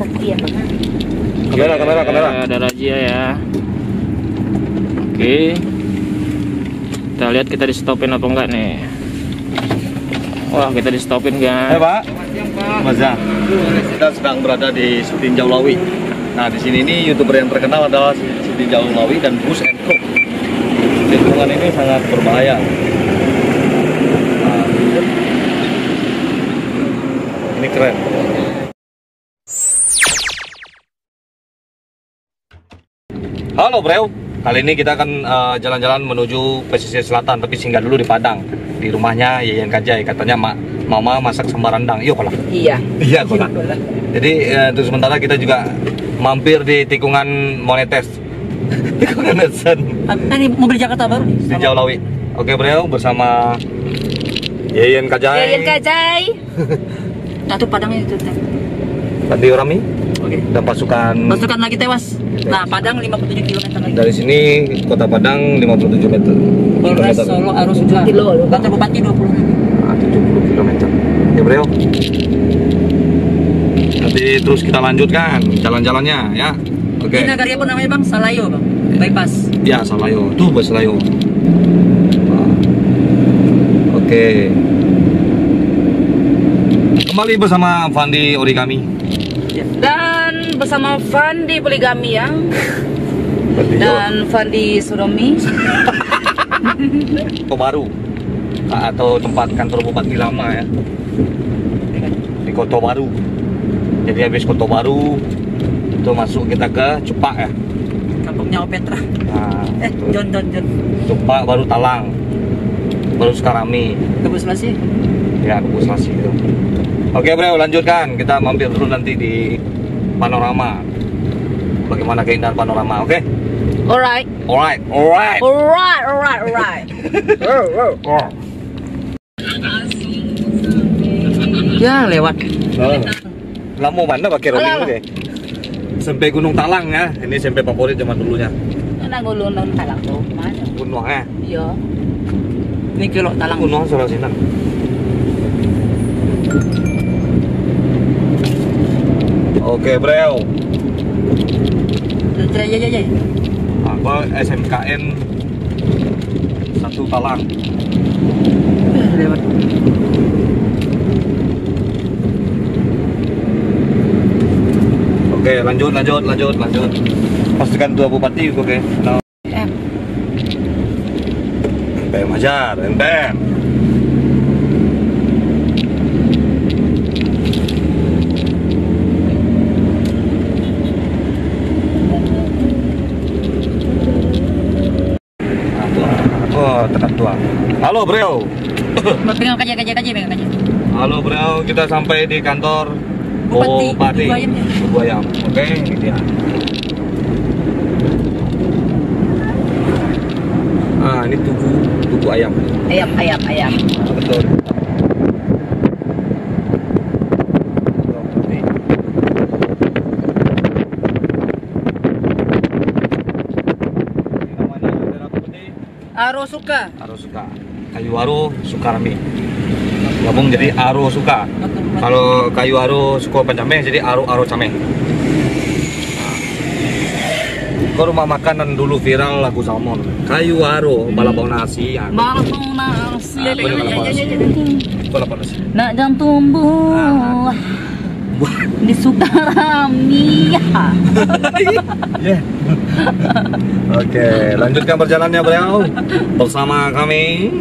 Iya, Kamera. Ada razia ya. Oke. Kita lihat kita di stopin apa enggak nih. Wah, kita di stopin guys. Pak. Mas ya. Kita sedang berada di Setinjau Lawi. Nah, di sini ini YouTuber yang terkenal adalah Setinjau Lawi dan Bus & Co. Lingkungan ini sangat berbahaya. Nah, ini keren. Halo bro, kali ini kita akan jalan-jalan menuju pesisir selatan, tapi singgah dulu di Padang, di rumahnya Yayan Kajai. Katanya mama masak sambal rendang. Iya kola. Iya kola. Jadi untuk sementara kita juga mampir di tikungan Monetes. Tikungan Nesan. Ini mobil Jakarta baru nih. Di Jauh Lawi. Oke bro, bersama Yayan Kajai. Nah tuh Padangnya itu. Tadi Orami. Oke. Dan pasukan lagi tewas. Nah, Padang 57 km lagi. dari sini kota Padang 57 meter. Polres Solo Arus juga. Kantor Bupati 20. 70 km. Ya bro. Nanti terus kita lanjutkan jalan-jalannya ya. Oke. Ini nagari apa namanya bang? Salayo bang. Bypass. Ya Salayo. Tuh bus Salayo. Oke. Kembali bersama Fandi Origami. Dan bersama Fandi Poligami ya. Dan Fandi Sodomi. Kota Baru atau tempat kantor bupati lama ya, di Kota Baru. Jadi habis Kota Baru itu masuk kita ke Cepak ya. Kampungnya Opetra. Nah, John. Cepak baru Talang, baru Sukarami. Kebun Selasi. Ya Kebun Selasi itu. Oke bro, lanjutkan. Kita mampir dulu nanti di Panorama. Bagaimana keindahan Panorama, oke? Alright. Ya lewat. Lama mana pakai rolling deh. Sampai Gunung Talang ya. Ini sampai favorit zaman dulunya. Nah, Gunung Talang tuh mana? Gunung ya. Iya. Ini kilo Talang. Gunung sebelah sini. Oke bro. Ya. Apa SMKN 1 Talang. Lewat. Oke, lanjut. Pastikan tua bupati, oke. No. NPM ajar, NPM. Tekan tua. Halo bro. Pegang kaji. Halo bro, kita sampai di kantor Bupati. Tugu Ayam. Oke, ini dia. Ah, ini Tugu Ayam. Ayam. Betul. Arosuka. Kayu Aro Sukarami. Gabung jadi Aro Suka. Kalau Kayu Aro Suko Pancame jadi Aro Came. Kau rumah makanan dulu viral lagu salmon. Kayu Aro balapau nasi. Balapau nasi. Balapau nasi. Nak jangan tumbuh di Sukarami. Yeah. Oke, lanjutkan perjalanannya bro. Bersama kami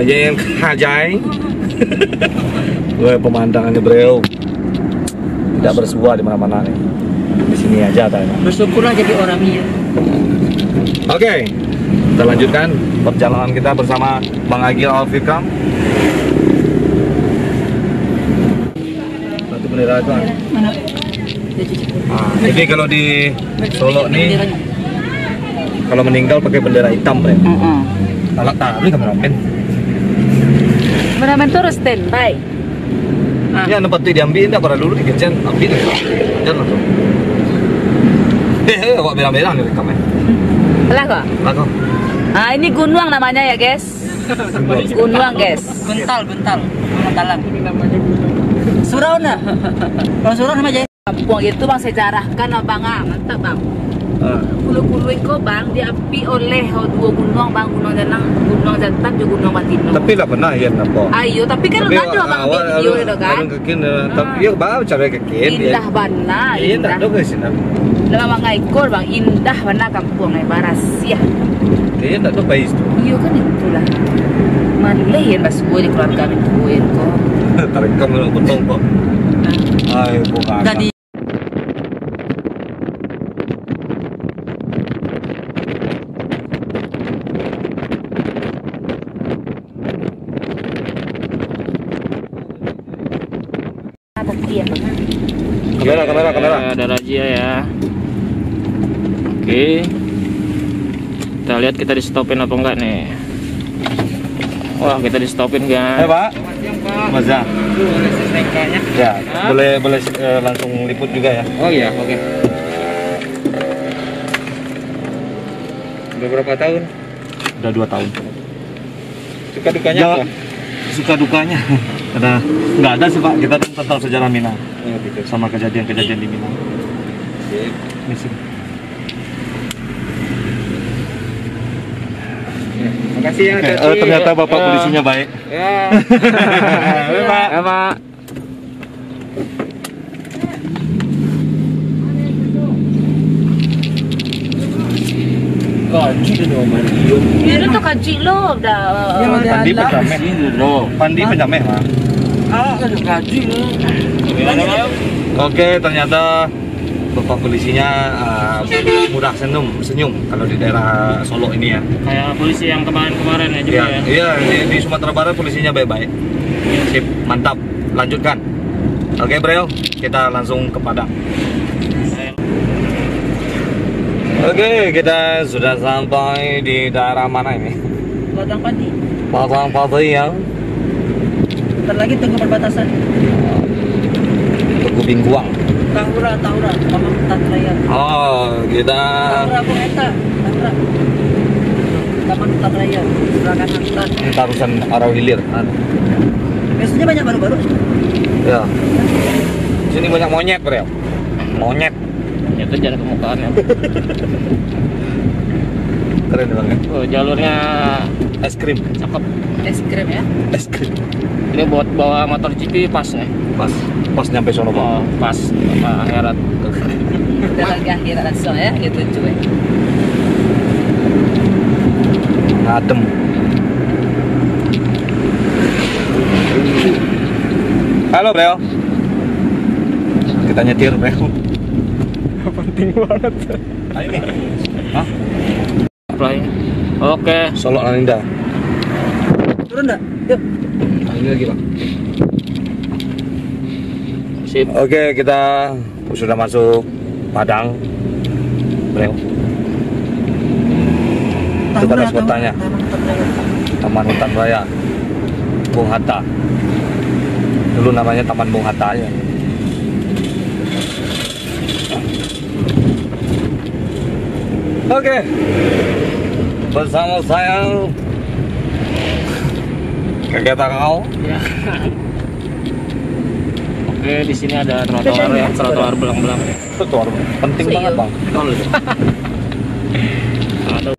Yayan Kajai. Wah, pemandangannya bro tidak bersebuah di mana-mana nih. Di sini aja tanya. Bersyukurlah jadi orang iya. Oke, kita lanjutkan perjalanan kita bersama Bang Agil Alfikram. Satu bendera itu. Mana? Jadi kalau di Solo nih, kalau meninggal pakai bendera hitam bro. Kalau tadi kameramen. Kameramen terus standby. Ya tempat itu diambil enggak pada dulu digencen ambil jangan langsung. Awak merah-merah nih rekamnya. Lah kok? Nah, ini Gunung namanya ya, guys. Gunung, guys. Bental. Talang. Surau nah. Kalau surau nama aja. Kampung itu bang sejarahkan abang mantap bang. Kulu-kulu itu bang diapi oleh dua gunung bang, Gunung Jantan juga Gunung Batino. Tapi lah pernah ya nampak. Ayo tapi kan udah ada bang video itu kan. Tapi ya bawa cara kekin. Indah bana, Iya tak indah. ada guys ini. Lama bang ngikor bang indah bana kampung baras ya. Iya tak ada bayi. Iya kan itulah. Malihin bas gue di keluarga itu kok. Tarik kamu potong kok. Ay, bukan. Tadi Kamera. Ada razia ya. Oke. Kita lihat kita di stopin apa enggak nih. Wah, kita di stopin kan. Pak. Mas ya. Ya, boleh langsung liput juga ya. Oh iya, oke. Udah berapa tahun? Udah 2 tahun. Suka dukanya Ya, apa? suka dukanya. Karena nggak ada sih Pak, kita tentang sejarah Minang Oh, gitu. sama kejadian-kejadian di Minang. Sip. Misi. Makasih ya. Oke, ternyata Bapak polisinya baik. Ya. Pak. Ya, Pak. gaji dong man. Itu tuh kaji lo udah. Pandi penjamek. Pandi penjamek Pak. Ada gaji lo. Gimana, Pak? Oke, ternyata Bapak polisinya mudah senyum kalau di daerah Solo ini ya. Kayak polisi yang kemarin-kemarin ya juga Iya, ya. iya di Sumatera Barat polisinya baik-baik. Sip, mantap. Lanjutkan. Oke, Bro, kita langsung ke Padang. Oke, kita sudah sampai di daerah mana ini? Batang Padi. Padang Padi ya. Bentar lagi tunggu perbatasan. Tugu Bingkuang. Tahura, Mamang Tatrayan. Oh, kita Tahura Bung Eta, Tahura. Taman Tatrayan, Surakan Hantan. tarusan arah hilir. Biasanya banyak baru-baru. Ya. Sini banyak monyet, Bro. Monyet. Itu jangan kemukaan ya. Keren banget. Oh, jalurnya Es krim. cakep. Es krim ya. Es krim. Ini buat bawa motor GP pas nih. Pas nyampe sono, Bang. Oh, pas Pak Herat. Udah lagi akhir langsung ya gitu cuy. Adem. Halo, Bro. Kita nyetir, Bro. Penting banget. Ayo nih. Hah? Play. Oke. Solo Aninda. Turun enggak? Yuk. Ini lagi, Pak. Sip. Oke, kita sudah masuk Padang, Bro. Itu kan kotanya. Taman Hutan Raya Bung Hatta. Dulu namanya Taman Bung Hatta aja. Oke, bersama saya Kakek Takau. Ya. Oke, di sini ada trotoar ya, trotoar belang-belang. Trotoar penting banget, Bang. Ada.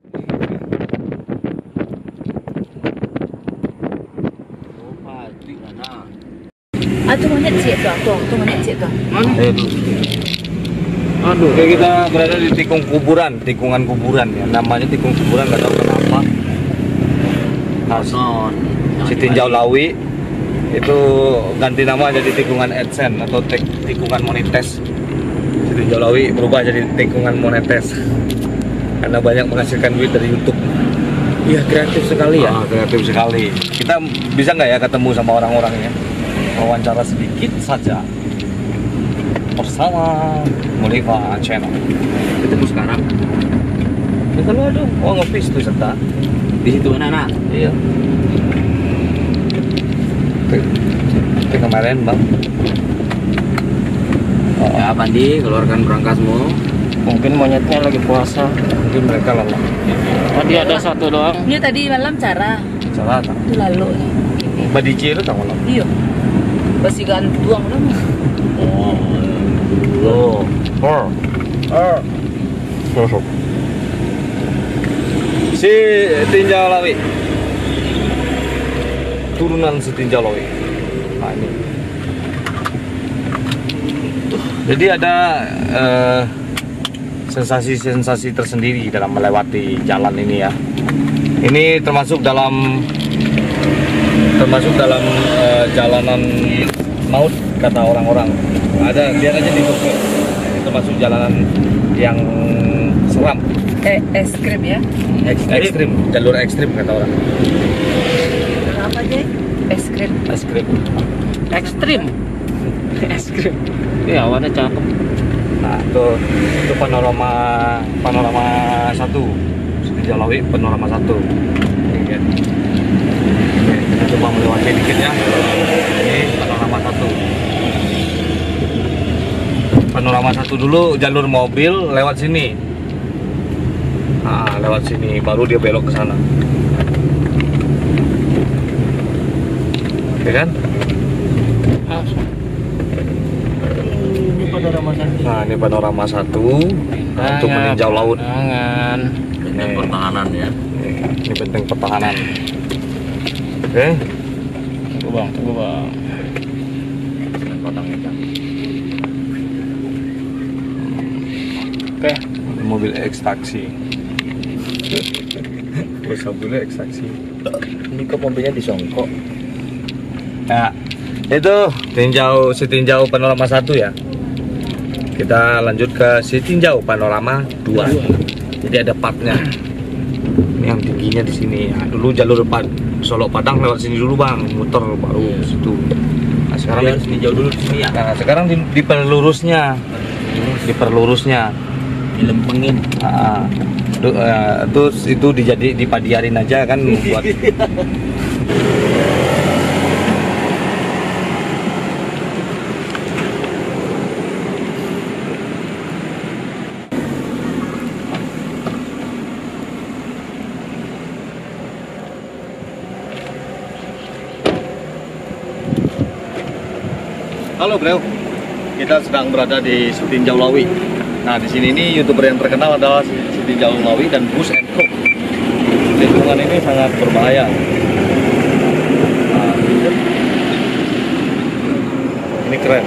Tuh monyet cik tuh, tuh monyet cik tuh. Aduh, Oke, kita berada di tikungan kuburan ya. Namanya tikung kuburan, nggak tahu kenapa. Si Tinjau Lawi itu ganti nama jadi tikungan AdSense atau tikungan monetes. Si Tinjau Lawi berubah jadi tikungan monetes karena banyak menghasilkan duit dari YouTube. iya kreatif sekali ya. Kreatif sekali. Kita bisa nggak ya ketemu sama orang-orangnya? Wawancara sedikit saja bersama Mulifa Channel. Ketemu sekarang. Ya kalau ada, ngevis tuh serta. Di situ anak-anak. Iya. Itu kemarin, Bang. Ya, Pandi, keluarkan berangkasmu. Mungkin monyetnya lagi puasa. Mungkin mereka lelah. Tadi ada satu doang. Ini tadi malam cara Salah tak? itu lalu nih. Badici itu tak malam. Iya. Basi gantuang lah. Oh, Oh, si tinjau lawi, turunan si tinjau lawi. Nah ini. Jadi ada sensasi-sensasi tersendiri dalam melewati jalan ini ya. Ini termasuk dalam jalanan maut kata orang-orang. Ada lihat aja di Google. Ini termasuk jalanan yang seram. Ekstrim ya. Ekstrim, jalur ekstrim kata orang. Apa aja? Ekstrim. Ekstrim. Ekstrim. Ini awannya cakep. Nah, itu panorama satu. Tinjau Lawi panorama satu. Ini kan. Oke, kita coba melewati dikit ya. Ini panorama satu. Panorama satu dulu jalur mobil lewat sini. Nah, lewat sini baru dia belok ke sana. Oke kan? Ini panorama satu. Nah, ini panorama satu untuk meninjau laut. Jangan. Ini Pertahanan ya. Ini benteng pertahanan. Oke. Tunggu bang. Oke. Mobil ekstraksi. Terus mobilnya ekstraksi. Ini kok mobilnya disongkok. Nah, itu tinjau panorama 1 ya. Kita lanjut ke tinjau panorama 2. Jadi ada partnya. Ini yang tingginya di sini. Nah, dulu jalur Solo Padang lewat sini dulu bang, muter baru situ. Nah, sekarang harus tinjau dulu di sini ya. Nah, sekarang di perlurusnya, Dilempengin. Terus itu dipadiarin aja kan buat. Halo bro, kita sedang berada di Sutinjau Lawi. Nah di sini ini youtuber yang terkenal adalah Sutinjau Lawi dan Bus & Co. Lingkungan ini sangat berbahaya. Nah, ini keren.